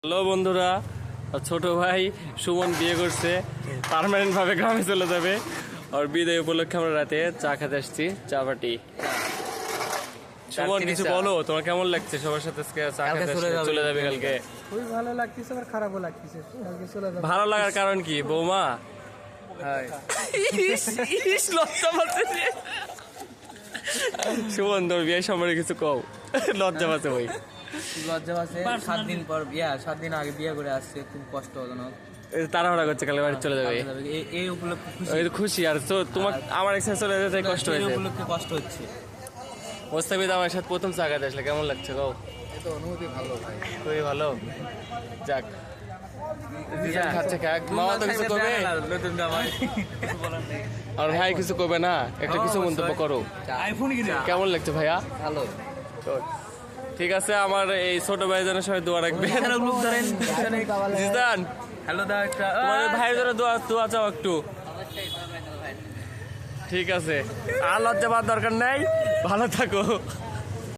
Hello বন্ধুরা, ছোট ভাই সুমন বিয়ে করছে, পার্মানেন্ট ভাবে গ্রামে চলে যাবে। আর বিদায় উপলক্ষে আমরা রাতে চা খেতে আসছি, চা পাটি। সুমন কিছু বলো, তোমার কেমন লাগছে সবার সাথে আজকে চা খেতে চলে যাবে কালকে? খুবই ভালো লাগতেছে, আবার খারাপও লাগতেছে। কালকে চলে যাবে। ভালো লাগার কারণ কি বৌমা? লজ্জা পাচ্ছে যে। সুমন তোর বিয়ে সম্পর্কে কিছু কও, লজ্জা পাচ্ছে ভাই। লজ্জা পাচ্ছে, 7 দিন পর বিয়া, 7 দিন আগে বিয়ে করে আসছে, খুব কষ্ট হলো না। তাড়াহুড়া করছে, কালকে বাড়ি চলে যাবে। এই উপলক্ষে ওই তো খুশি, আর তো তোমার আমার একসাথে চলে যেতে কষ্ট এই হয়েছে। উপলক্ষে কষ্ট হচ্ছে। মোস্তাফিদ আমার সাথে প্রথম চা খেতে আসলে কেমন লাগছে গো? এটা অনুভূতি ভালো ভাই, খুবই ভালো। যাক, খাচ্ছে খাক, মামা তো কিছু করবে, নতুন জামাই কিছু বলার নেই। আর ভাই কিছু করবে না, একটা কিছু মন্তব্য করো। আইফোন কিনে কেমন লাগছে ভাইয়া? ভালো। ঠিক আছে, আমার এই ছোট ভাইয়ের জন্য সবাই দোয়া রাখবেন। গ্রুপ ধরেন জিদান, হ্যালো দা একটা তোমার ভাইয়ের জন্য দোয়া চাও একটু। ঠিক আছে, আর লজ্জা পাওয়ার দরকার নাই, ভালো থাকো।